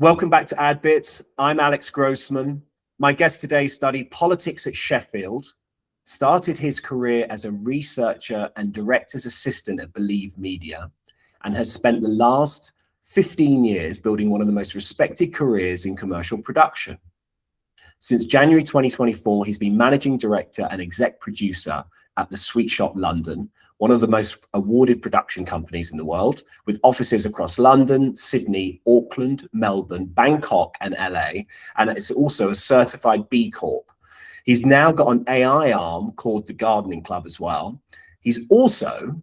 Welcome back to AdBits. I'm Alex Grossman. My guest today studied politics at Sheffield, started his career as a researcher and director's assistant at Believe Media, and has spent the last 15 years building one of the most respected careers in commercial production. Since January 2024, he's been managing director and exec producer at the Sweetshop London, one of the most awarded production companies in the world, with offices across London, Sydney, Auckland, Melbourne, Bangkok, and LA. And it's also a certified B Corp. He's now got an AI arm called the Gardening.club as well. He's also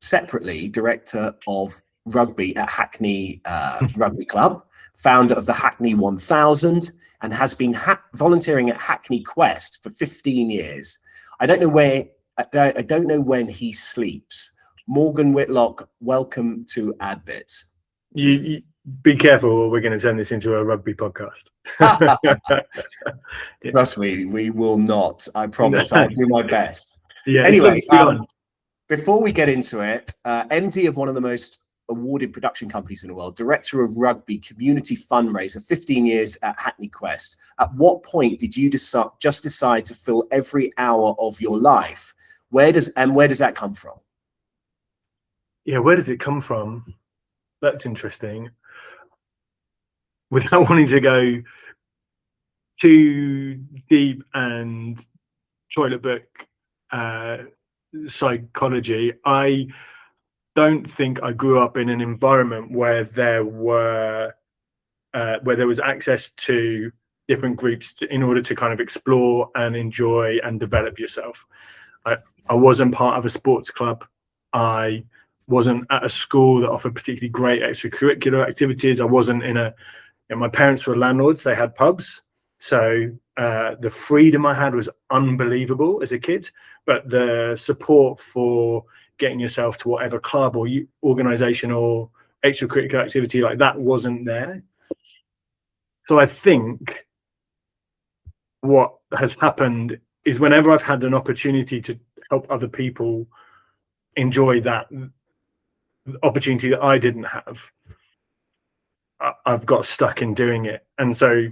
separately director of rugby at Hackney Rugby Club, founder of the Hackney 1000, and has been volunteering at Hackney Quest for 15 years. I don't know when he sleeps. Morgan Whitlock, welcome to AdBits. You be careful, or we're going to turn this into a rugby podcast. Trust me, we will not. I promise. I'll do my best. Yeah. Anyway, before we get into it, MD of one of the most awarded production companies in the world, director of rugby community fundraiser, 15 years at Hackney Quest. At what point did you just decide to fill every hour of your life? Where does that come from? Yeah, where does it come from? That's interesting. Without wanting to go too deep and toilet book psychology, I don't think I grew up in an environment where there was access to different groups in order to kind of explore and enjoy and develop yourself. I wasn't part of a sports club. I wasn't at a school that offered particularly great extracurricular activities. I wasn't my parents were landlords. They had pubs. So the freedom I had was unbelievable as a kid, but the support for getting yourself to whatever club or organization or extracurricular activity like that wasn't there. So I think what has happened is whenever I've had an opportunity to help other people enjoy that opportunity that I didn't have, I've got stuck in doing it. And so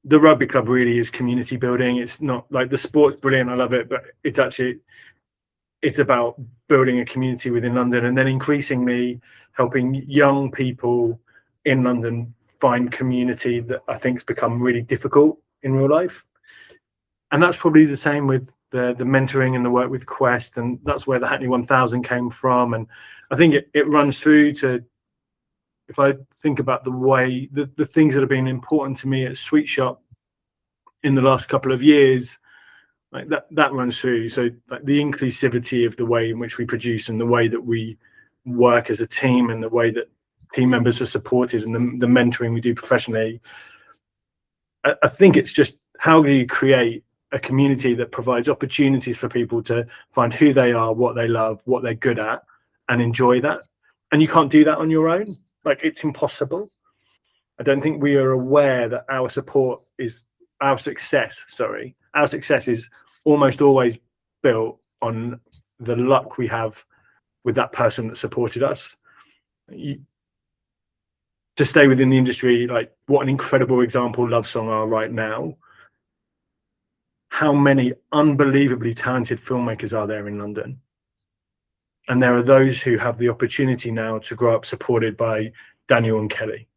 the rugby club really is community building. It's not like the sport's brilliant, I love it, but it's about building a community within London and then increasingly helping young people in London find community that I think has become really difficult in real life. And that's probably the same with the mentoring and the work with Quest, and that's where the Hackney 1000 came from. And I think it runs through to, if I think about the way, the things that have been important to me at Sweetshop in the last couple of years, like that runs through. So like the inclusivity of the way in which we produce and the way that we work as a team and the way that team members are supported and the mentoring we do professionally. I think it's just, how do you create a community that provides opportunities for people to find who they are, what they love, what they're good at, and enjoy that. And you can't do that on your own. Like, it's impossible. I don't think we are aware that our success is almost always built on the luck we have with that person that supported us. To stay within the industry, like, what an incredible example Love Song are right now. How many unbelievably talented filmmakers are there in London? And there are those who have the opportunity now to grow up supported by Daniel and Kelly.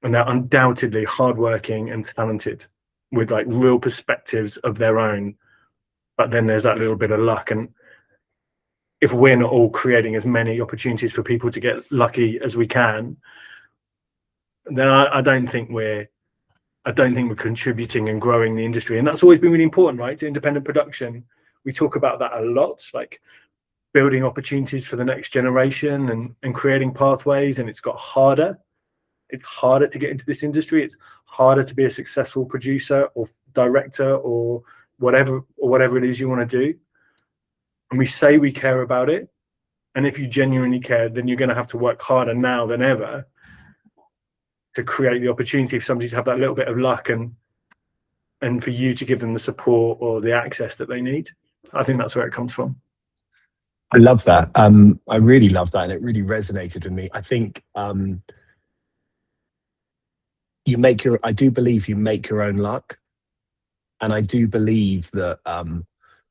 And they're undoubtedly hardworking and talented with like real perspectives of their own. But then there's that little bit of luck. And if we're not all creating as many opportunities for people to get lucky as we can, then I don't think we're contributing and growing the industry. And that's always been really important, right? To independent production. We talk about that a lot, like building opportunities for the next generation and creating pathways. And it's got harder. It's harder to get into this industry. It's harder to be a successful producer or director or whatever it is you want to do. And we say we care about it. And if you genuinely care, then you're going to have to work harder now than ever to create the opportunity for somebody to have that little bit of luck and for you to give them the support or the access that they need. I think that's where it comes from. I love that. I really love that. And it really resonated with me. I think I do believe you make your own luck. And I do believe that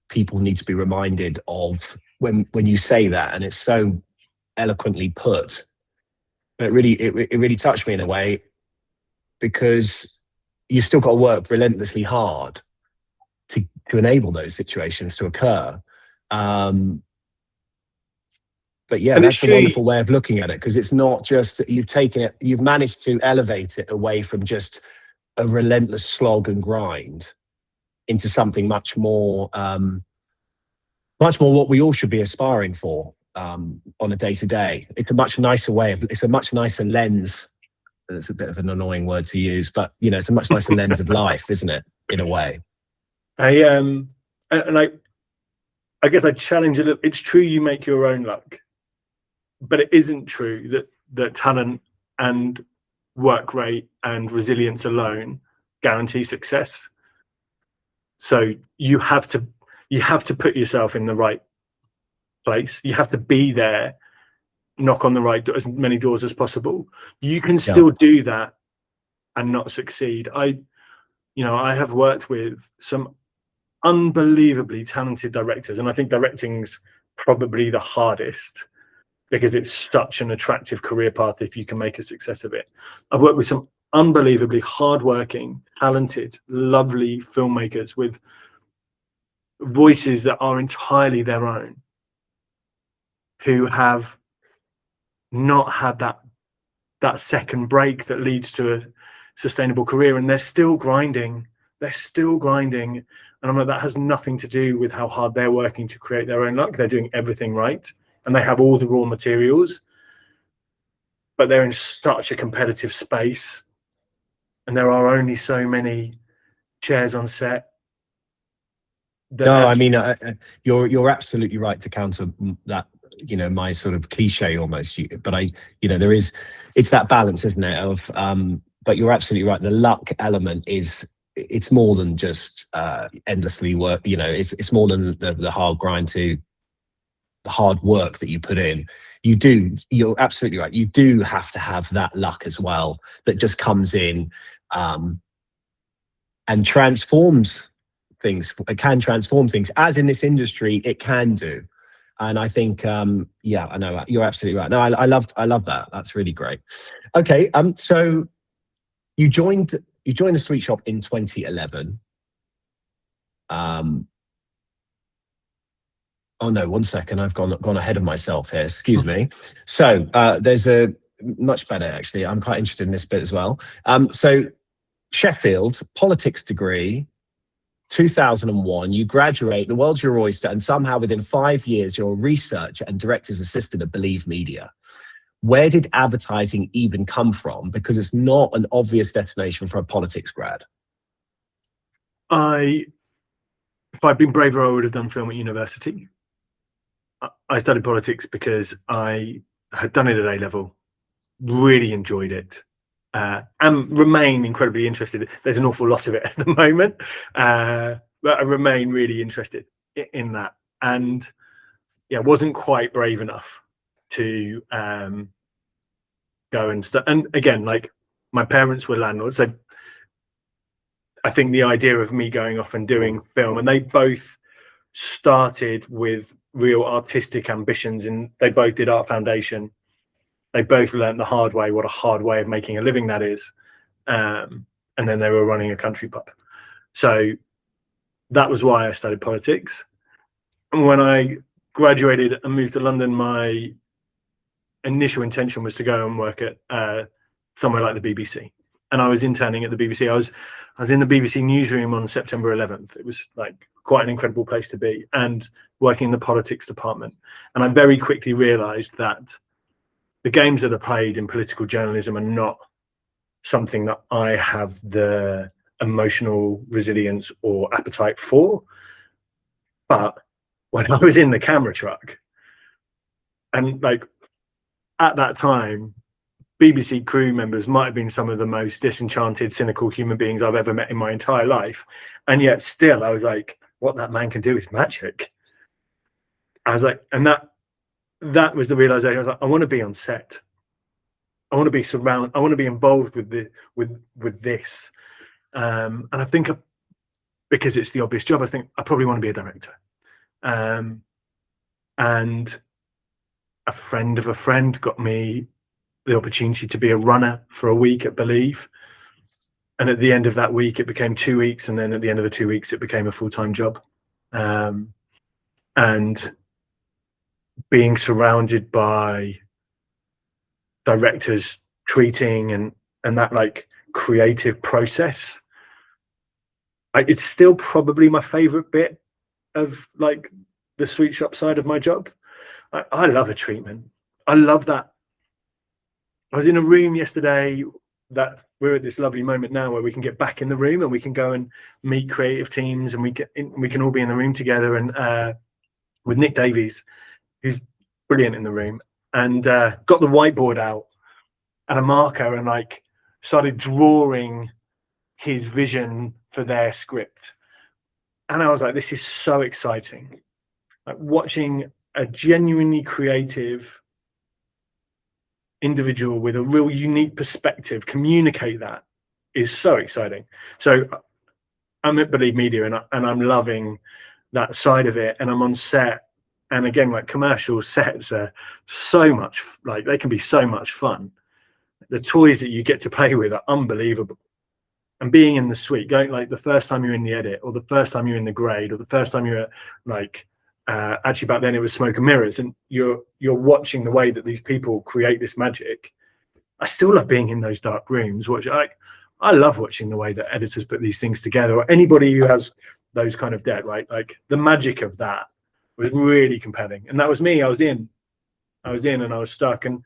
people need to be reminded of when you say that, and it's so eloquently put. It really touched me in a way, because you've still got to work relentlessly hard to enable those situations to occur. But yeah, And that's it's a wonderful way of looking at it, because it's not just that you've managed to elevate it away from just a relentless slog and grind into something much more what we all should be aspiring for on a day-to-day. It's a much nicer it's a much nicer lens. It's a bit of an annoying word to use, but it's a much nicer lens of life, isn't it? In a way. And I guess I challenge it. It's true you make your own luck, but it isn't true that talent and work rate and resilience alone guarantee success. So you have to put yourself in the right place. You have to be there, knock on the right as many doors as possible. You can still do that and not succeed. I have worked with some unbelievably talented directors, and I think directing's probably the hardest, because it's such an attractive career path if you can make a success of it. I've worked with some unbelievably hardworking, talented, lovely filmmakers with voices that are entirely their own, who have not had that second break that leads to a sustainable career, and they're still grinding. And I'm like, that has nothing to do with how hard they're working to create their own luck. They're doing everything right, and they have all the raw materials, but they're in such a competitive space, and there are only so many chairs on set. I mean, you're absolutely right to counter that, my sort of cliche almost, but it's that balance, isn't it, of but you're absolutely right. The luck element it's more than just endlessly work. It's more than the hard grind, to the hard work that you put in. You're absolutely right. You do have to have that luck as well, that just comes in and transforms things. It can transform things, as in this industry it can do. And I think I know you're absolutely right. No, I love that. That's really great. Okay, so you joined the Sweetshop in 2011. Oh no, one second, I've gone ahead of myself here, excuse me. So there's a much better, actually. I'm quite interested in this bit as well. So Sheffield, politics degree, 2001, you graduate, the world's your oyster, and somehow within 5 years, you're a researcher and director's assistant at Believe Media. Where did advertising even come from? Because it's not an obvious destination for a politics grad. If I'd been braver, I would have done film at university. I studied politics because I had done it at A-level, really enjoyed it, and remain incredibly interested. There's an awful lot of it at the moment, but I remain really interested in that. And wasn't quite brave enough to go and study. And again, like, my parents were landlords, so I think the idea of me going off and doing film, and they both started with real artistic ambitions, and they both did Art Foundation. They both learned the hard way what a hard way of making a living that is, and then they were running a country pub. So that was why I studied politics. And when I graduated and moved to London, my initial intention was to go and work at somewhere like the BBC. And I was interning at the BBC. I was in the BBC newsroom on September 11th. It was like quite an incredible place to be, and working in the politics department. And I very quickly realized that the games that are played in political journalism are not something that I have the emotional resilience or appetite for. But when I was in the camera truck, and like at that time, BBC crew members might have been some of the most disenchanted, cynical human beings I've ever met in my entire life. And yet still, I was like, what that man can do is magic. I was like, and that was the realization. I was like, I want to be on set. I want to be involved with this. And I think because it's the obvious job, I think I probably want to be a director. And a friend of a friend got me the opportunity to be a runner for a week at Believe. And at the end of that week, it became 2 weeks. And then at the end of the 2 weeks, it became a full-time job. And being surrounded by directors tweeting and that like creative process, it's still probably my favorite bit of like the Sweetshop side of my job. I love a treatment. I love that. I was in a room yesterday that we're at this lovely moment now where we can get back in the room and we can go and meet creative teams, and we can all be in the room together, and with Nick Davies, who's brilliant in the room, and got the whiteboard out and a marker and like started drawing his vision for their script. And I was like, this is so exciting. Like watching a genuinely creative individual with a real unique perspective communicate that is so exciting. So I'm at Believe Media, and I'm loving that side of it, and I'm on set. And again, like commercial sets are so much, like they can be so much fun. The toys that you get to play with are unbelievable. And being in the suite, going like the first time you're in the edit, or the first time you're in the grade, or the first time you're like, actually back then it was Smoke and Mirrors, and you're watching the way that these people create this magic. I still love being in those dark rooms. I love watching the way that editors put these things together, or anybody who has those kind of debt, right? Like the magic of that was really compelling. And that was me. I was in and I was stuck. And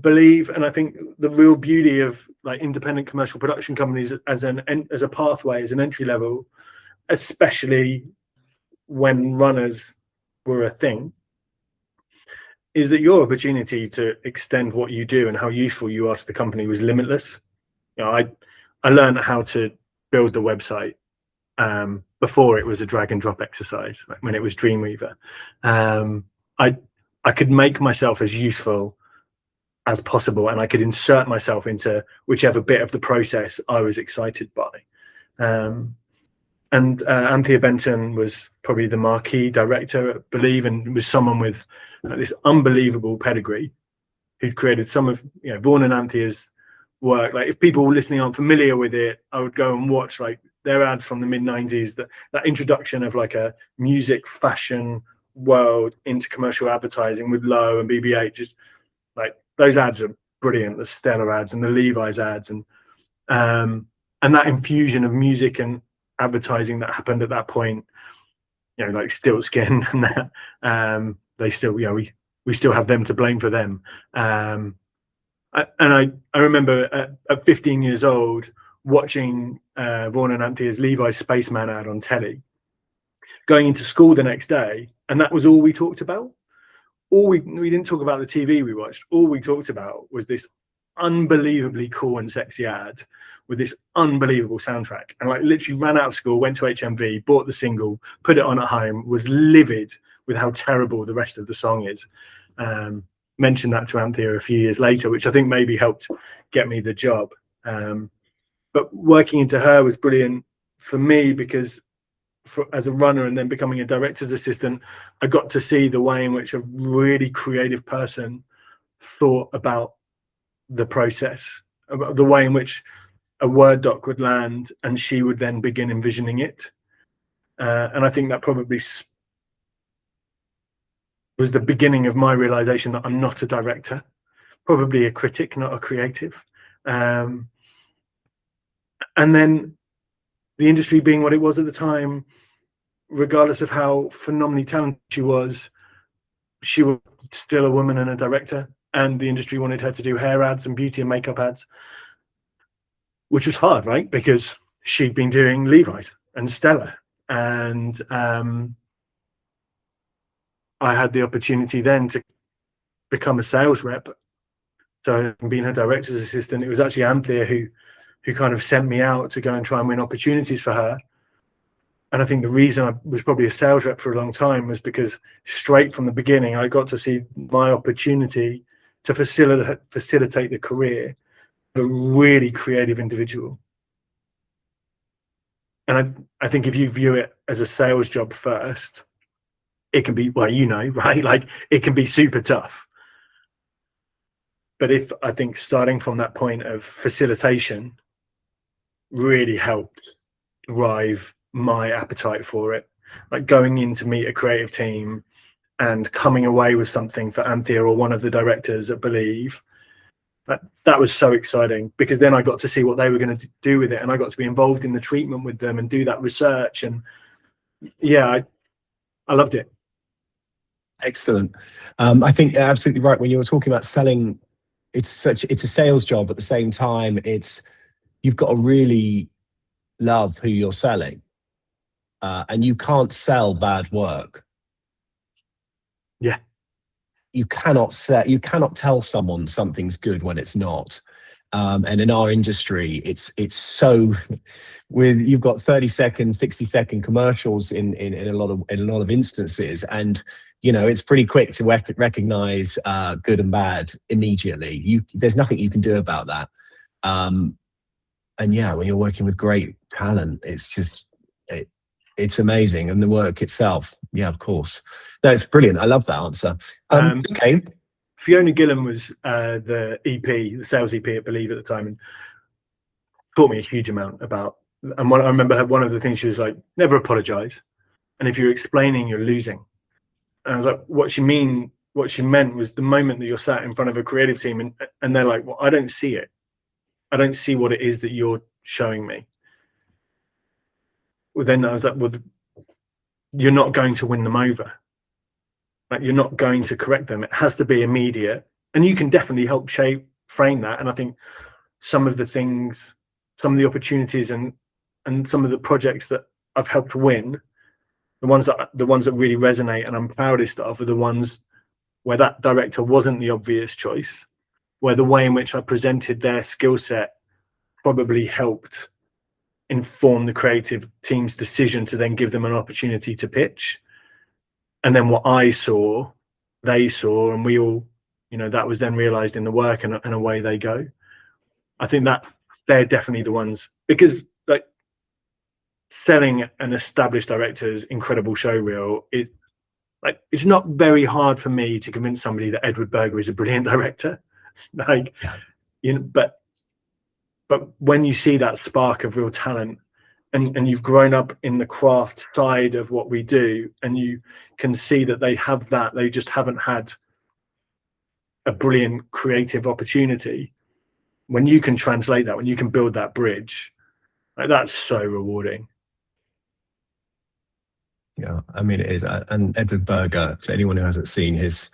Believe, and I think the real beauty of like independent commercial production companies as a pathway, as an entry level, especially when runners were a thing, is that your opportunity to extend what you do and how useful you are to the company was limitless. You know, I learned how to build the website before it was a drag and drop exercise, like when it was Dreamweaver. I could make myself as useful as possible, and I could insert myself into whichever bit of the process I was excited by. And Anthea Benton was probably the marquee director at Believe, and was someone with this unbelievable pedigree who'd created some of Vaughan and Anthea's work. Like if people listening aren't familiar with it, I would go and watch like their ads from the mid-90s, that introduction of like a music fashion world into commercial advertising with Lowe and BB-8. Just like those ads are brilliant, the Stella ads and the Levi's ads, and that infusion of music and advertising that happened at that point, like Stiltskin and that, they still, we still have them to blame for them. I remember at 15 years old watching Vaughan and Anthea's Levi's Spaceman ad on telly, going into school the next day, and that was all we talked about. We didn't talk about the TV we watched. All we talked about was this unbelievably cool and sexy ad with this unbelievable soundtrack, and like literally ran out of school, went to HMV, bought the single, put it on at home, was livid with how terrible the rest of the song is. Mentioned that to Anthea a few years later, which I think maybe helped get me the job. But working into her was brilliant for me because as a runner and then becoming a director's assistant, I got to see the way in which a really creative person thought about the process, about the way in which a Word doc would land and she would then begin envisioning it. And I think that probably was the beginning of my realization that I'm not a director, probably a critic, not a creative. And then the industry being what it was at the time, regardless of how phenomenally talented she was still a woman and a director, and the industry wanted her to do hair ads and beauty and makeup ads, which was hard, right? Because she'd been doing Levi's and Stella, and I had the opportunity then to become a sales rep. So being her director's assistant, it was actually Anthea who kind of sent me out to go and try and win opportunities for her. And I think the reason I was probably a sales rep for a long time was because straight from the beginning, I got to see my opportunity to facilitate the career of a really creative individual. And I think if you view it as a sales job first, it can be, well, you know, right? Like, it can be super tough. But I think starting from that point of facilitation really helped drive my appetite for it. Like, going in to meet a creative team and coming away with something for Anthea or one of the directors at Believe, that was so exciting, because then I got to see what they were going to do with it, and I got to be involved in the treatment with them and do that research. And yeah, I loved it. Excellent. I think you're absolutely right when you were talking about selling. It's a sales job. At the same time, you've got to really love who you're selling, and you can't sell bad work. Yeah. You cannot tell someone something's good when it's not. And in our industry, it's so, you've got 30-second, 60-second commercials in a lot of instances, and you know, it's pretty quick to recognize good and bad immediately. There's nothing you can do about that. And yeah, when you're working with great talent, it's just it's amazing. And the work itself, yeah, of course. No, it's brilliant. I love that answer. Okay. Fiona Gillan was the EP, the sales EP at Believe at the time, and taught me a huge amount about. And I remember one of the things she was like, never apologize. And if you're explaining, you're losing. And I was like, what she meant was the moment that you're sat in front of a creative team and they're like, well, I don't see it. I don't see what it is that you're showing me. Well, then I was like, well, you're not going to win them over. Like, you're not going to correct them. It has to be immediate. And you can definitely help frame that. And I think some of the things, some of the opportunities and some of the projects that I've helped win, the ones that really resonate and I'm proudest of, are the ones where that director wasn't the obvious choice, where the way in which I presented their skill set probably helped inform the creative team's decision to then give them an opportunity to pitch. And then what I saw, they saw, and we all, you know, that was then realized in the work, and away they go. I think that they're definitely the ones, because like, selling an established director's incredible show reel, it's not very hard for me to convince somebody that Edward Berger is a brilliant director. Like, yeah. You know, but when you see that spark of real talent, and you've grown up in the craft side of what we do, and you can see that they have that, they just haven't had a brilliant creative opportunity. When you can translate that, when you can build that bridge, like, that's so rewarding. Yeah, I mean, it is. And Edward Berger, to anyone who hasn't seen his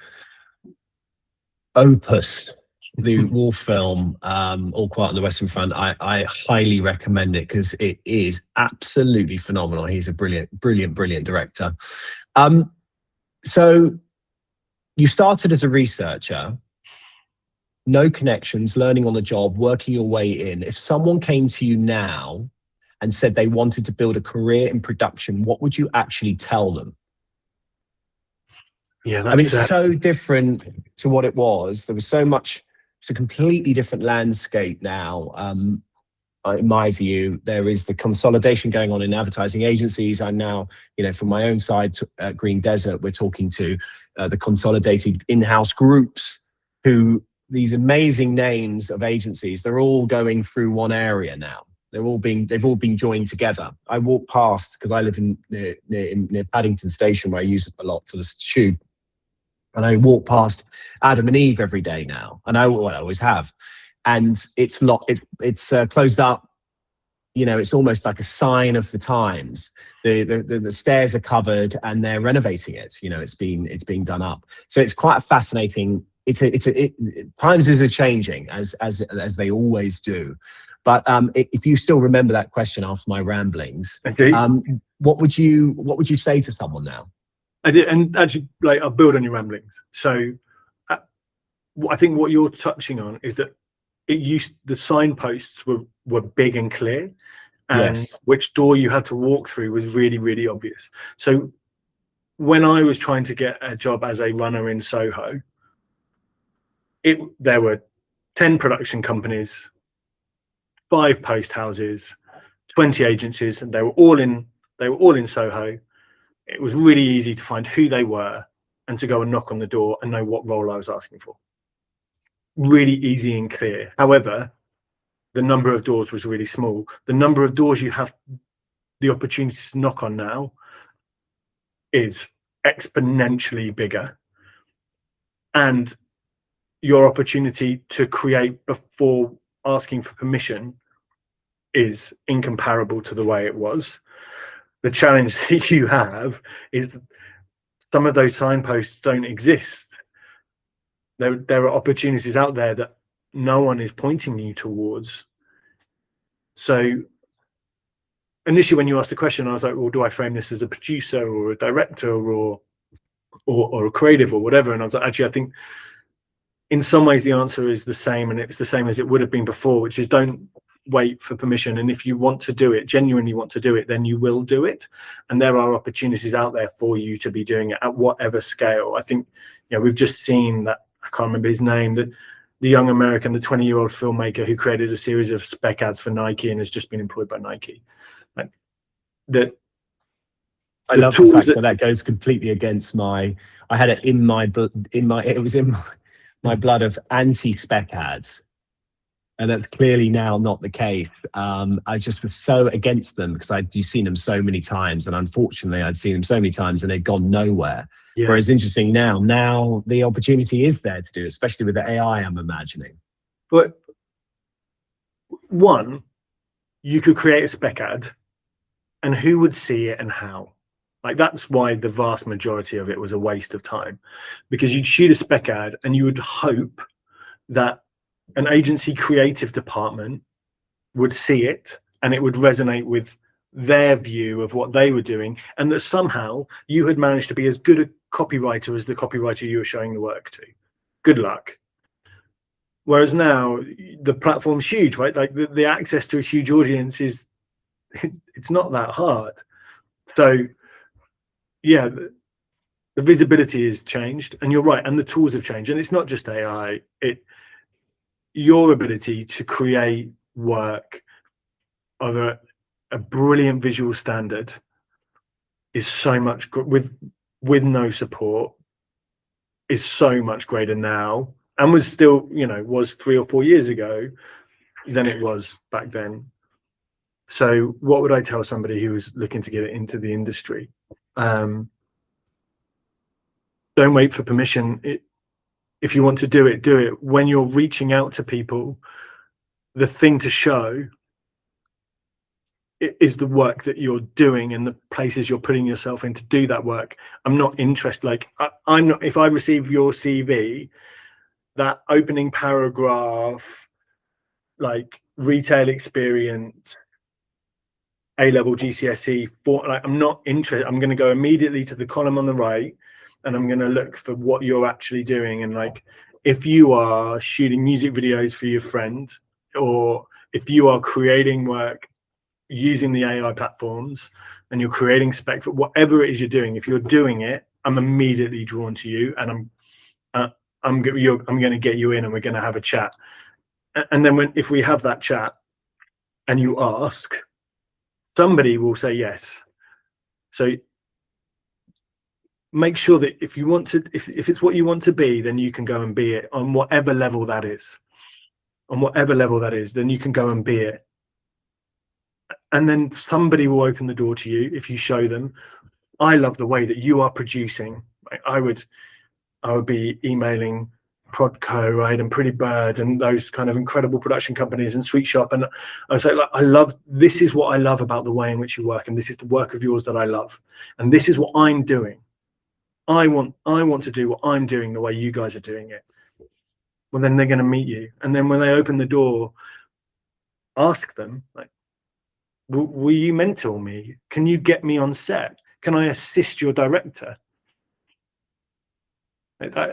opus, the war film, All Quiet on the Western Front, I highly recommend it, because it is absolutely phenomenal. He's a brilliant director. So you started as a researcher, no connections, learning on the job, working your way in. If someone came to you now and said they wanted to build a career in production, what would you actually tell them? Yeah, I mean, it's so different to what it was. There was so much. It's a completely different landscape now. In my view, there is the consolidation going on in advertising agencies. I'm now, you know, from my own side, Green Desert, we're talking to the consolidated in-house groups, who, these amazing names of agencies, they're all going through one area now. They've all been joined together. I walk past, because I live near Paddington Station, where I use it a lot for the tube. And I walk past Adam and Eve every day now, and I always have. And it's closed up. You know, it's almost like a sign of the times. The stairs are covered, and they're renovating it. You know, it's being done up. So it's quite a fascinating. Times are changing, as they always do. But if you still remember that question after my ramblings, I do. What would you say to someone now? I did, and actually, like, I'll build on your ramblings. So I think what you're touching on is that the signposts were big and clear, and yes, which door you had to walk through was really, really obvious. So when I was trying to get a job as a runner in Soho, there were 10 production companies, 5 post houses, 20 agencies, and they were all in Soho. It was really easy to find who they were and to go and knock on the door and know what role I was asking for. Really easy and clear. However, the number of doors was really small. The number of doors you have the opportunity to knock on now is exponentially bigger. And your opportunity to create before asking for permission is incomparable to the way it was. The challenge that you have is that some of those signposts don't exist. There are opportunities out there that no one is pointing you towards. So initially when you asked the question, I was like, well, do I frame this as a producer or a director or a creative or whatever? And I was like, actually, I think in some ways the answer is the same, and it's the same as it would have been before, which is don't wait for permission. And if you want to do it, genuinely want to do it, then you will do it. And there are opportunities out there for you to be doing it at whatever scale. I think, you know, we've just seen that, I can't remember his name, that the young American, the 20-year-old filmmaker who created a series of spec ads for Nike and has just been employed by Nike. Like that. I love the fact that goes completely against I had it in my blood of anti-spec ads. And that's clearly now not the case. I just was so against them because you've seen them so many times, and unfortunately I'd seen them so many times and they'd gone nowhere. Yeah. Whereas interesting now the opportunity is there to do, especially with the AI, I'm imagining. But one, you could create a spec ad, and who would see it and how? Like, that's why the vast majority of it was a waste of time, because you'd shoot a spec ad and you would hope that an agency creative department would see it and it would resonate with their view of what they were doing, and that somehow you had managed to be as good a copywriter as the copywriter you were showing the work to. Good luck. Whereas now the platform's huge, right? Like the access to a huge audience it's not that hard. So yeah, the visibility has changed, and you're right, and the tools have changed, and it's not just AI. Your ability to create work of a brilliant visual standard is so much with no support is so much greater now, and was still, you know, was 3 or 4 years ago than it was back then. So what would I tell somebody who was looking to get into the industry? Don't wait for permission. If you want to do it, do it. When you're reaching out to people, the thing to show is the work that you're doing and the places you're putting yourself in to do that work. I'm not interested. Like, I'm not. If I receive your CV, that opening paragraph, like retail experience, A-level GCSE, I'm not interested. I'm going to go immediately to the column on the right, and I'm going to look for what you're actually doing. And like, if you are shooting music videos for your friend, or if you are creating work using the AI platforms and you're creating spec for whatever it is you're doing, if you're doing it, I'm immediately drawn to you, and I'm going to get you in, and we're going to have a chat. And then if we have that chat and you ask, somebody will say yes. So make sure that if you want to, if it's what you want to be, then you can go and be it on whatever level that is. On whatever level that is, then you can go and be it. And then somebody will open the door to you if you show them. I love the way that you are producing. I would be emailing Prodco, right, and Pretty Bird and those kind of incredible production companies and Sweetshop, and I say, like, this is what I love about the way in which you work, and this is the work of yours that I love, and this is what I'm doing. I want to do what I'm doing the way you guys are doing it. Well, then they're going to meet you, and then when they open the door, ask them, like, will you mentor me? Can you get me on set? Can I assist your director?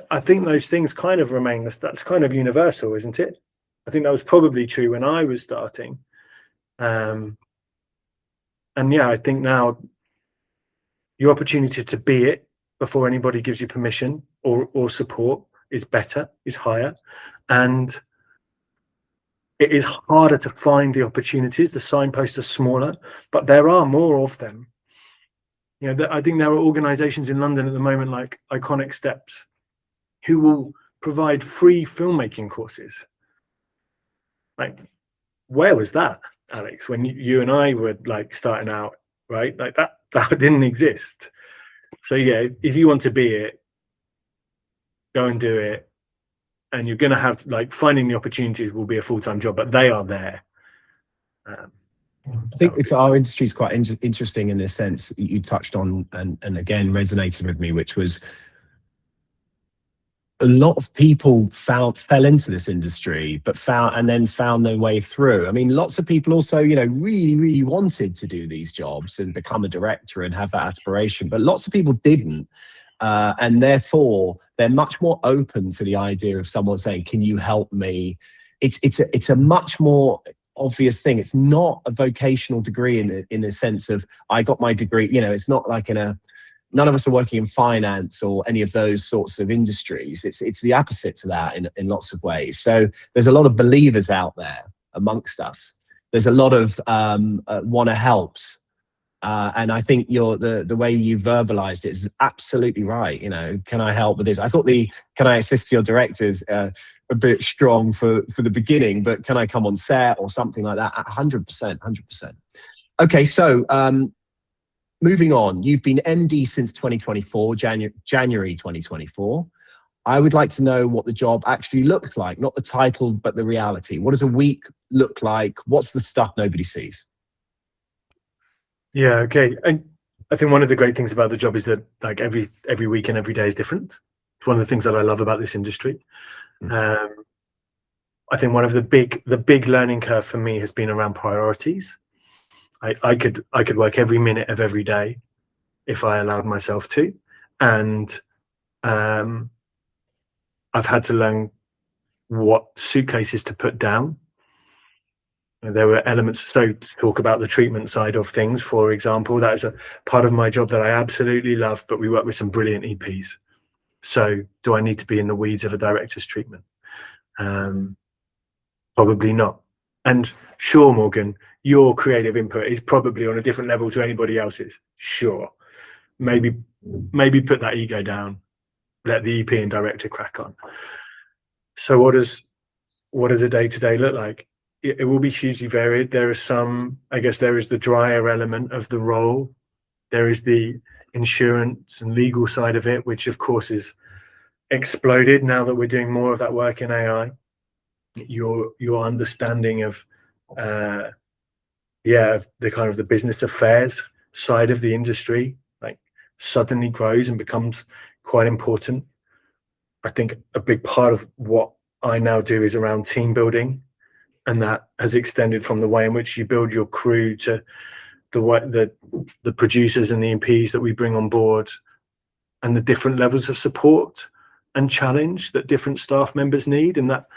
I think those things kind of remain. That's kind of universal, isn't it? I think that was probably true when I was starting. And yeah, I think now your opportunity to be it before anybody gives you permission or support is better, is higher, and it is harder to find the opportunities. The signposts are smaller, but there are more of them. You know, I think there are organizations in London at the moment like Iconic Steps who will provide free filmmaking courses. Like, where was that, Alex, when you and I were like starting out, right? Like that didn't exist. So yeah, if you want to be it, go and do it. And you're going to have to, like, finding the opportunities will be a full-time job, but they are there. I think it's our industry is quite interesting in this sense that you touched on, and again resonated with me, which was a lot of people fell into this industry, but found their way through. I mean, lots of people also, you know, really wanted to do these jobs and become a director and have that aspiration, but lots of people didn't. And therefore, they're much more open to the idea of someone saying, "Can you help me?" It's a much more obvious thing. It's not a vocational degree in the sense of I got my degree. You know, it's not like none of us are working in finance or any of those sorts of industries. It's the opposite to that in lots of ways. So there's a lot of believers out there amongst us. There's a lot of want to helps. And I think the way you verbalized it is absolutely right. You know, can I help with this? I thought can I assist your directors a bit strong for the beginning, but can I come on set or something like that? 100%. Okay, so moving on. You've been MD since 2024, January 2024. I would like to know what the job actually looks like, not the title, but the reality. What does a week look like? What's the stuff nobody sees? Yeah, okay. And I think one of the great things about the job is that like every week and every day is different. It's one of the things that I love about this industry. I think one of the big learning curve for me has been around priorities. I could work every minute of every day if I allowed myself to, and I've had to learn what suitcases to put down. There were elements, so to talk about the treatment side of things, for example, that is a part of my job that I absolutely love, but we work with some brilliant EPs. So do I need to be in the weeds of a director's treatment? Probably not. And sure, Morgan, your creative input is probably on a different level to anybody else's. Sure. Maybe put that ego down, let the EP and director crack on. So what does a day-to-day look like? It will be hugely varied. There is there is the drier element of the role. There is the insurance and legal side of it, which of course is exploded now that we're doing more of that work in AI. Your understanding of of the kind of the business affairs side of the industry like suddenly grows and becomes quite important. I think a big part of what I now do is around team building. And that has extended from the way in which you build your crew to the producers and the MPs that we bring on board, and the different levels of support and challenge that different staff members need, and that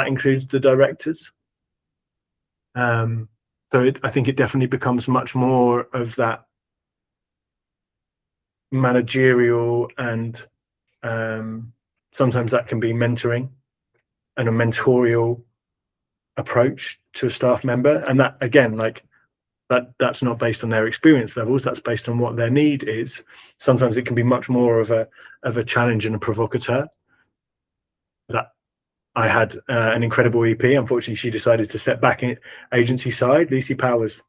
includes the directors. I think it definitely becomes much more of that managerial, and sometimes that can be mentoring and a mentorial approach to a staff member, and that again, like that's not based on their experience levels, that's based on what their need is. Sometimes it can be much more of a challenge and a provocateur. That I had an incredible EP. Unfortunately, she decided to step back in agency side. Lucy Powers,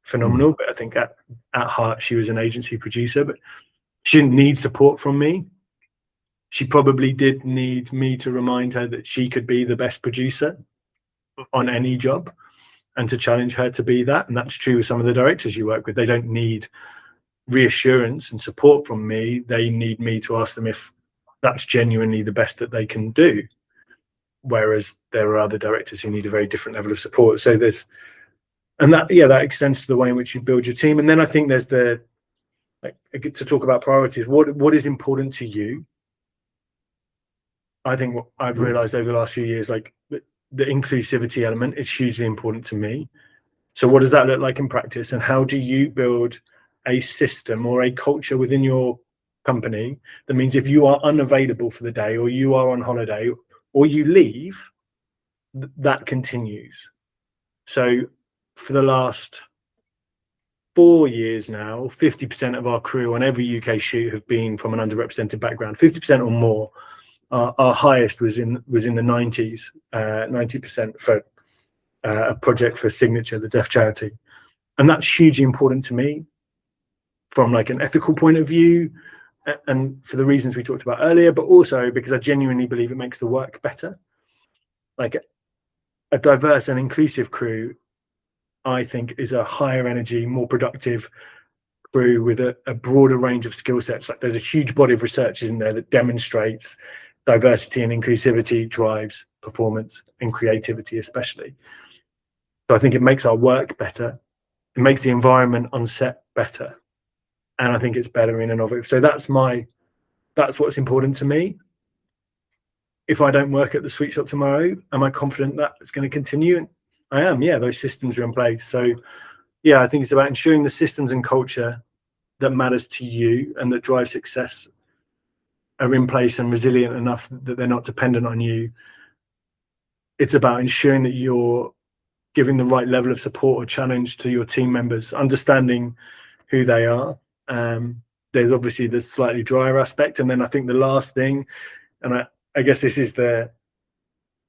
phenomenal, but I think at heart she was an agency producer, but she didn't need support from me. She probably did need me to remind her that she could be the best producer on any job, and to challenge her to be that. And that's true with some of the directors you work with. They don't need reassurance and support from me. They need me to ask them if that's genuinely the best that they can do. Whereas there are other directors who need a very different level of support. So that extends to the way in which you build your team. And then I think there's to talk about priorities. What is important to you? I think what I've realized over the last few years, like the inclusivity element is hugely important to me. So what does that look like in practice, and how do you build a system or a culture within your company that means if you are unavailable for the day, or you are on holiday, or you leave, that continues. So for the last 4 years now, 50% of our crew on every UK shoot have been from an underrepresented background, 50% or more. Our highest was in the 90s, 90% for a project for Signature, the deaf charity. And that's hugely important to me from like an ethical point of view, and for the reasons we talked about earlier, but also because I genuinely believe it makes the work better. Like a diverse and inclusive crew, I think, is a higher energy, more productive crew with a broader range of skill sets. Like there's a huge body of research in there that demonstrates diversity and inclusivity drives performance and creativity, especially. So I think it makes our work better. It makes the environment on set better. And I think it's better in and of it. So that's what's important to me. If I don't work at the Sweetshop tomorrow, am I confident that it's going to continue? And I am. Yeah, those systems are in place. So yeah, I think it's about ensuring the systems and culture that matters to you and that drive success are in place and resilient enough that they're not dependent on you. It's about ensuring that you're giving the right level of support or challenge to your team members, understanding who they are. There's obviously the slightly drier aspect. And then I think the last thing, and I guess this is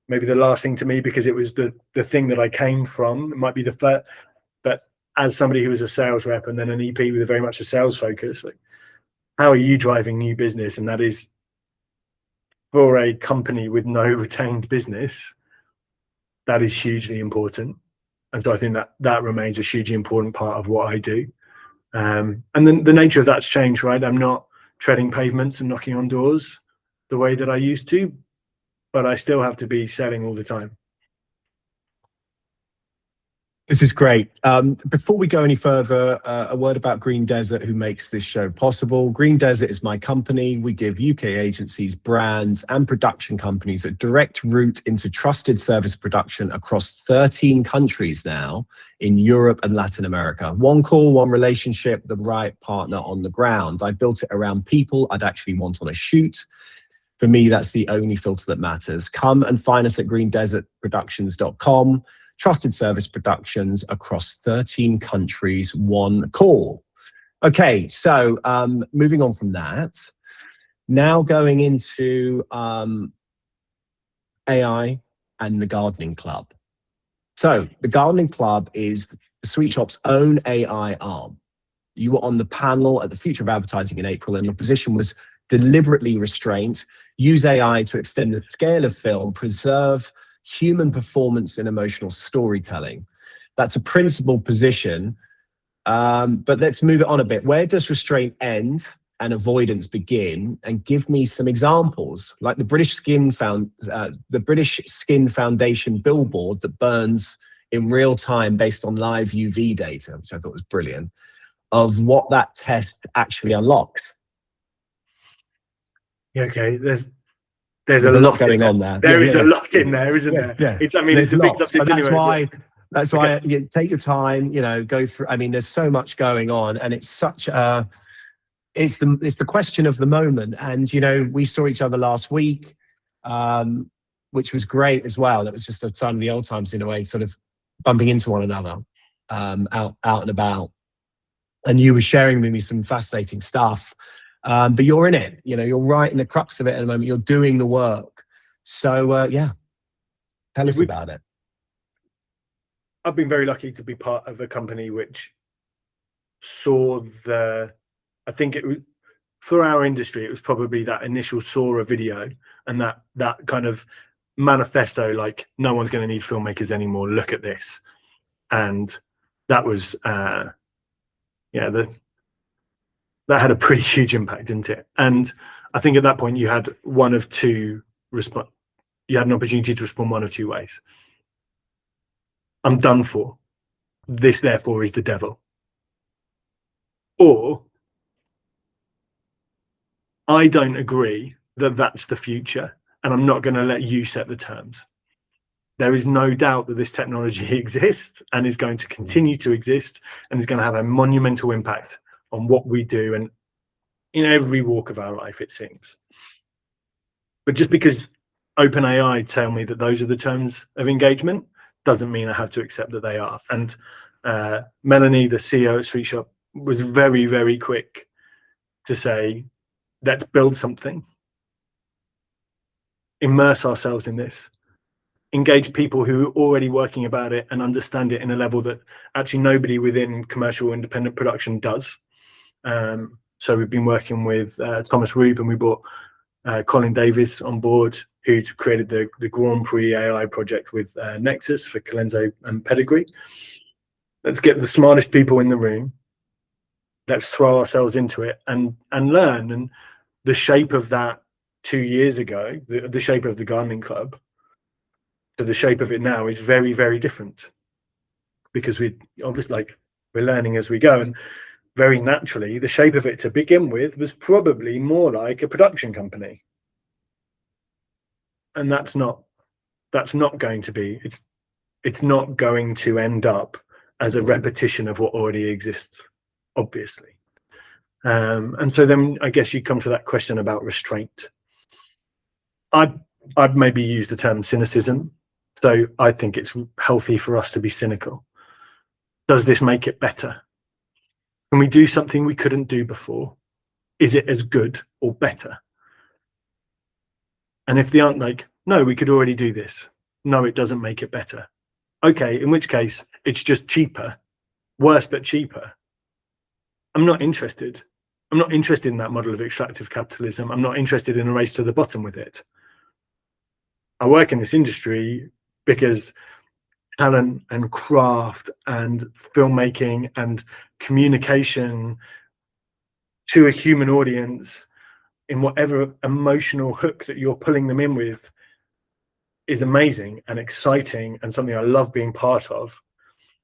maybe the last thing to me, because it was the thing that I came from. It might be the first, but as somebody who was a sales rep and then an EP with very much a sales focus, like, how are you driving new business? And that is for a company with no retained business, that is hugely important. And so I think that remains a hugely important part of what I do. And then the nature of that's changed, right? I'm not treading pavements and knocking on doors the way that I used to, but I still have to be selling all the time. This is great. Before we go any further, a word about Green Desert, who makes this show possible. Green Desert is my company. We give UK agencies, brands, and production companies a direct route into trusted service production across 13 countries now in Europe and Latin America. One call, one relationship, the right partner on the ground. I built it around people I'd actually want on a shoot. For me, that's the only filter that matters. Come and find us at greendesertproductions.com. Trusted service productions across 13 countries, one call. Okay, so moving on from that, now going into AI and the Gardening Club. So the Gardening Club is the Sweetshop's own AI arm. You were on the panel at the Future of Advertising in April, and your position was deliberately restraint. Use AI to extend the scale of film, preserve human performance and emotional storytelling. That's a principal position, but let's move it on a bit. Where does restraint end and avoidance begin? And give me some examples, like the British Skin Foundation billboard that burns in real time based on live UV data, which I thought was brilliant, of what that test actually unlocked. Yeah, okay, there's a lot going on there. There is a lot in there, isn't there? Yeah. It's a big subject anyway. That's why you take your time, go through. I mean, there's so much going on, and it's such it's the question of the moment. And we saw each other last week, which was great as well. It was just a time of the old times in a way, sort of bumping into one another, out and about. And you were sharing with me some fascinating stuff. But you're in it, you're right in the crux of it at the moment. You're doing the work. So, tell us about it. I've been very lucky to be part of a company which saw I think it was, for our industry, it was probably that initial Sora video and that kind of manifesto, like, no one's going to need filmmakers anymore. Look at this. And that was, that had a pretty huge impact, didn't it? And I think at that point you had you had an opportunity to respond one of two ways. I'm done for. This therefore is the devil. Or I don't agree that that's the future, and I'm not going to let you set the terms. There is no doubt that this technology exists and is going to continue to exist and is going to have a monumental impact on what we do. And in every walk of our life, it seems. But just because OpenAI tell me that those are the terms of engagement doesn't mean I have to accept that they are. And Melanie, the CEO at Sweetshop, was very, very quick to say, let's build something, immerse ourselves in this, engage people who are already working about it and understand it in a level that actually nobody within commercial independent production does. So we've been working with Thomas Rube, and we brought Colin Davis on board, who created the Grand Prix AI project with Nexus for Colenso and Pedigree. Let's get the smartest people in the room. Let's throw ourselves into it and learn. And the shape of that 2 years ago, the shape of the Gardening Club, to the shape of it now is very, very different, because we're learning as we go. And very naturally, the shape of it to begin with was probably more like a production company. And that's not going to be, it's not going to end up as a repetition of what already exists, obviously. And so then I guess you come to that question about restraint. I'd maybe use the term cynicism. So I think it's healthy for us to be cynical. Does this make it better? Can we do something we couldn't do before? Is it as good or better? And if the answer like, no, we could already do this. No, it doesn't make it better. Okay, in which case it's just cheaper, worse but cheaper. I'm not interested. I'm not interested in that model of extractive capitalism. I'm not interested in a race to the bottom with it. I work in this industry because talent and craft and filmmaking and communication to a human audience in whatever emotional hook that you're pulling them in with is amazing and exciting and something I love being part of.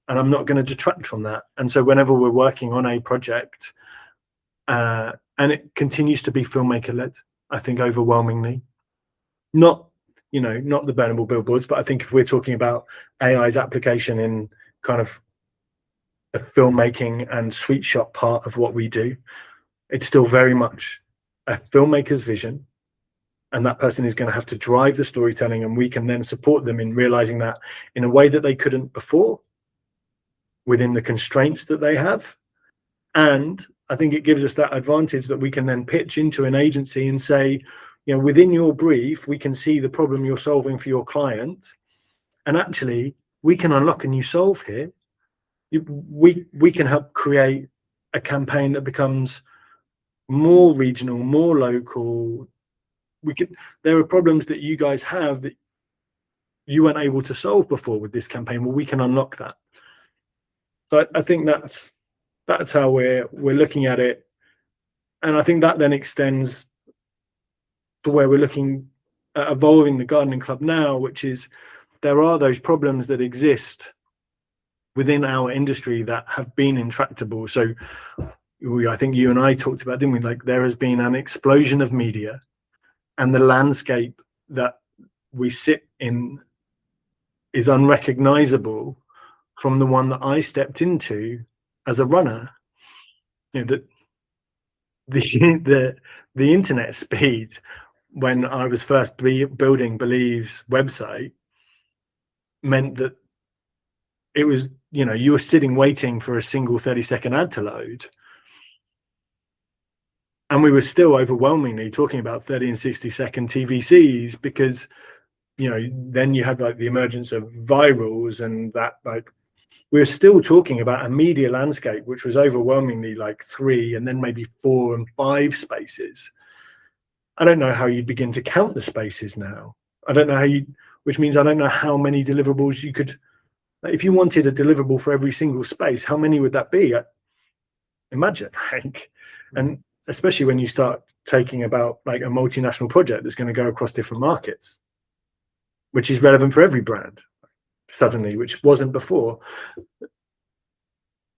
And I'm not going to detract from that. And so whenever we're working on a project, and it continues to be filmmaker led, I think overwhelmingly, not the burnable billboards, but I think if we're talking about AI's application in kind of the filmmaking and Sweetshop part of what we do, it's still very much a filmmaker's vision, and that person is going to have to drive the storytelling, and we can then support them in realizing that in a way that they couldn't before, within the constraints that they have. And I think it gives us that advantage that we can then pitch into an agency and say, within your brief, we can see the problem you're solving for your client, and actually we can unlock a new solve here. We can help create a campaign that becomes more regional, more local. There are problems that you guys have that you weren't able to solve before with this campaign. Well, we can unlock that. So I think that's how we're looking at it, and I think that then extends to where we're looking at evolving the Gardening Club now, which is there are those problems that exist within our industry that have been intractable. So I think you and I talked about, didn't we? Like, there has been an explosion of media, and the landscape that we sit in is unrecognizable from the one that I stepped into as a runner. The internet speed when I was first building Believe's website meant that it was, you were sitting waiting for a single 30-second ad to load. And we were still overwhelmingly talking about 30 and 60-second TVCs, because, then you had like the emergence of virals, and that, like, we were still talking about a media landscape which was overwhelmingly like 3 and then maybe 4 and 5 spaces. I don't know how you'd begin to count the spaces now. I don't know which means I don't know how many deliverables you could, if you wanted a deliverable for every single space, how many would that be? Imagine, Hank. And especially when you start taking about like a multinational project that's going to go across different markets, which is relevant for every brand suddenly, which wasn't before.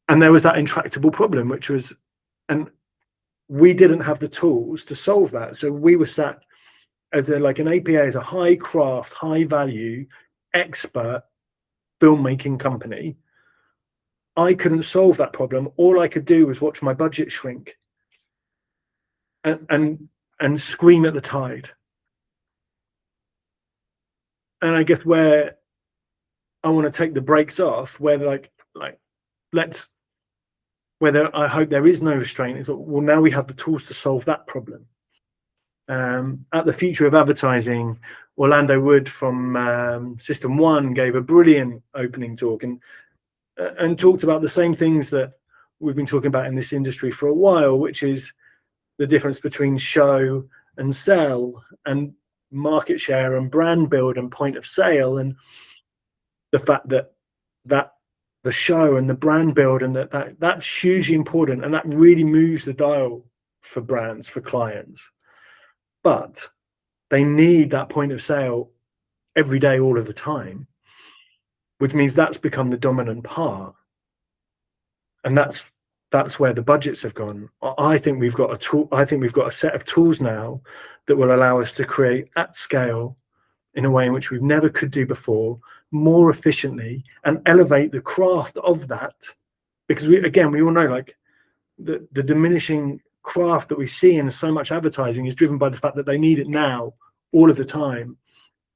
And there was that intractable problem, which was, and we didn't have the tools to solve that. So we were sat as an APA, as a high craft, high value, expert filmmaking company. I couldn't solve that problem. All I could do was watch my budget shrink. and scream at the tide. And I guess where I want to take the brakes off, where whether I hope there is no restraint, is well, now we have the tools to solve that problem. At the Future of Advertising, Orlando Wood from System 1 gave a brilliant opening talk and talked about the same things that we've been talking about in this industry for a while, which is the difference between show and sell, and market share and brand build and point of sale, and the fact that the show and the brand build and that's hugely important, and that really moves the dial for brands, for clients. But they need that point of sale every day, all of the time, which means that's become the dominant part. And that's where the budgets have gone. I think we've got a tool. I think we've got a set of tools now that will allow us to create at scale in a way in which we've never could do before, more efficiently, and elevate the craft of that. Because we all know, like, the diminishing craft that we see in so much advertising is driven by the fact that they need it now, all of the time,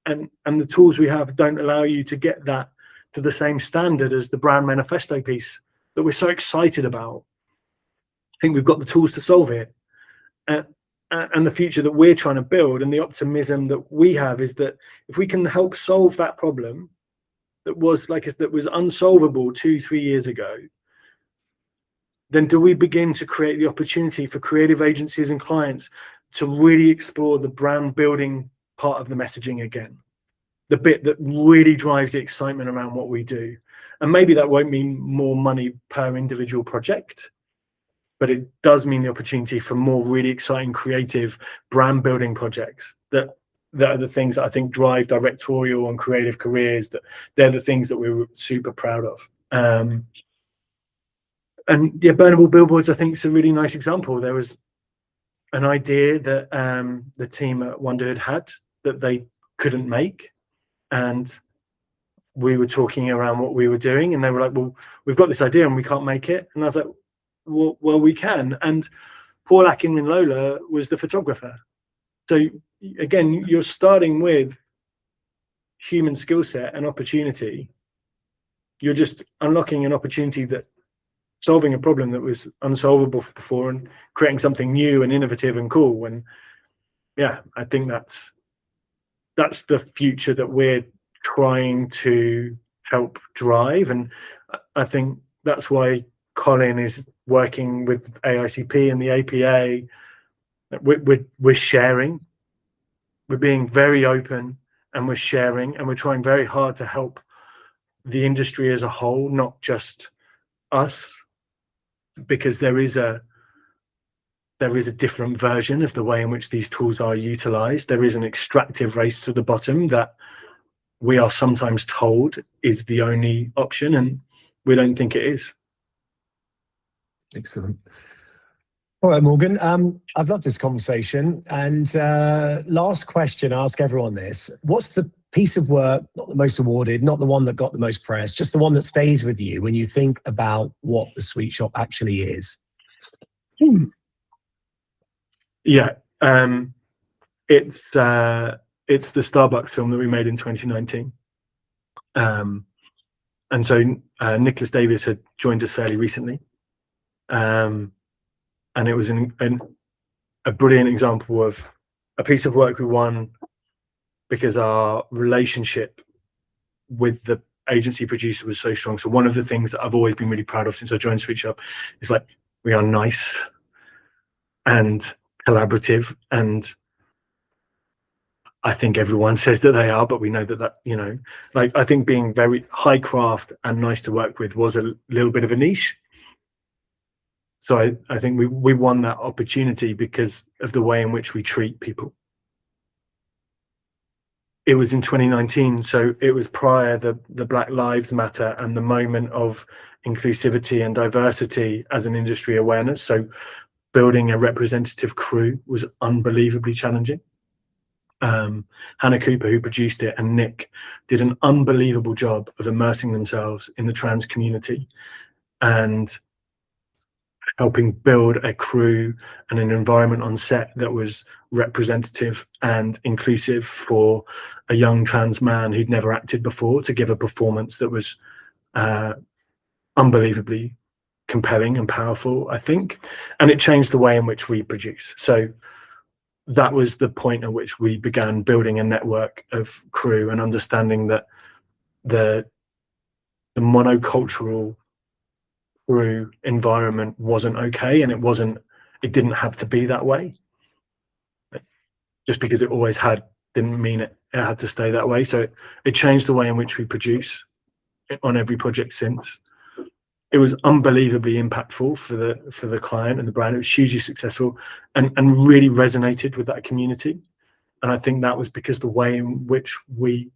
and the tools we have don't allow you to get that to the same standard as the brand manifesto piece that we're so excited about. I think we've got the tools to solve it, and the future that we're trying to build, and the optimism that we have, is that if we can help solve that problem that was unsolvable 2-3 years ago, then do we begin to create the opportunity for creative agencies and clients to really explore the brand building part of the messaging again, the bit that really drives the excitement around what we do. And maybe that won't mean more money per individual project, but it does mean the opportunity for more really exciting, creative brand building projects that are the things that I think drive directorial and creative careers. That they're the things that we're super proud of. And yeah, burnable billboards, I think, is a really nice example. There was an idea that the team at Wonderhood had that they couldn't make, and we were talking around what we were doing, and they were like, well, we've got this idea and we can't make it. And I was like, well, we can. And Paul Akinwin-Lola was the photographer. So again, you're starting with human skill set and opportunity. You're just unlocking an opportunity, that solving a problem that was unsolvable before, and creating something new and innovative and cool. And yeah, I think that's the future that we're trying to help drive. And I think that's why Colin is working with AICP and the APA. We're sharing, we're being very open, and we're sharing, and we're trying very hard to help the industry as a whole, not just us, because there is a different version of the way in which these tools are utilized. There is an extractive race to the bottom that we are sometimes told is the only option, and we don't think it is. Excellent. All right, Morgan, I've loved this conversation. And last question, I ask everyone this. What's the piece of work, not the most awarded, not the one that got the most press, just the one that stays with you when you think about what the Sweetshop actually is? Yeah, it's the Starbucks film that we made in 2019. And so Nicholas Davis had joined us fairly recently. And it was a brilliant example of a piece of work we won because our relationship with the agency producer was so strong. So one of the things that I've always been really proud of since I joined Sweetshop is, like, we are nice and collaborative, and I think everyone says that they are, but we know that like, I think being very high craft and nice to work with was a little bit of a niche. So I think we won that opportunity because of the way in which we treat people. It was in 2019, so it was prior the Black Lives Matter and the moment of inclusivity and diversity as an industry awareness. So building a representative crew was unbelievably challenging. Hannah Cooper, who produced it, and Nick did an unbelievable job of immersing themselves in the trans community. And helping build a crew and an environment on set that was representative and inclusive for a young trans man who'd never acted before to give a performance that was unbelievably compelling and powerful, I think. And it changed the way in which we produce. So that was the point at which we began building a network of crew and understanding that the monocultural crew environment wasn't okay, and it didn't have to be that way. Just because it always had didn't mean it had to stay that way. So it changed the way in which we produce on every project since. It was unbelievably impactful for the client and the brand. It was hugely successful and really resonated with that community. And I think that was because the way in which we,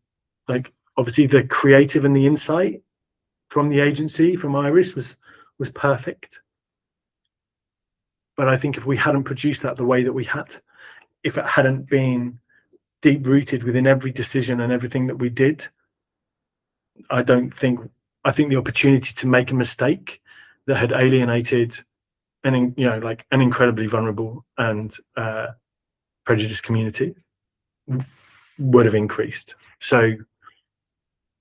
like, obviously the creative and the insight from the agency, from Iris, was perfect. But I think if we hadn't produced that the way that we had, if it hadn't been deep rooted within every decision and everything that we did, I think the opportunity to make a mistake that had alienated an incredibly vulnerable and prejudiced community would have increased. So,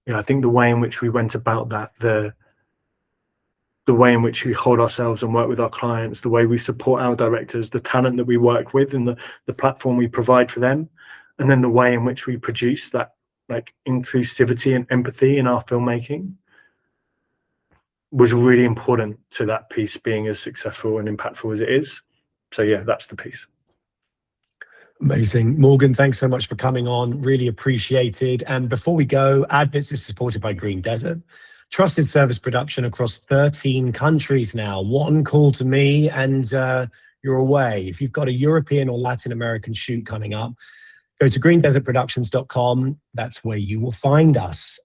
I think the way in which we went about that, the way in which we hold ourselves and work with our clients, the way we support our directors, the talent that we work with, and the platform we provide for them, and then the way in which we produce that, like, inclusivity and empathy in our filmmaking, was really important to that piece being as successful and impactful as it is. So yeah, that's the piece. Amazing. Morgan, thanks so much for coming on. Really appreciated. And before we go, AdBits is supported by Green Desert, trusted service production across 13 countries now. One call to me and you're away. If you've got a European or Latin American shoot coming up, go to greendesertproductions.com. That's where you will find us.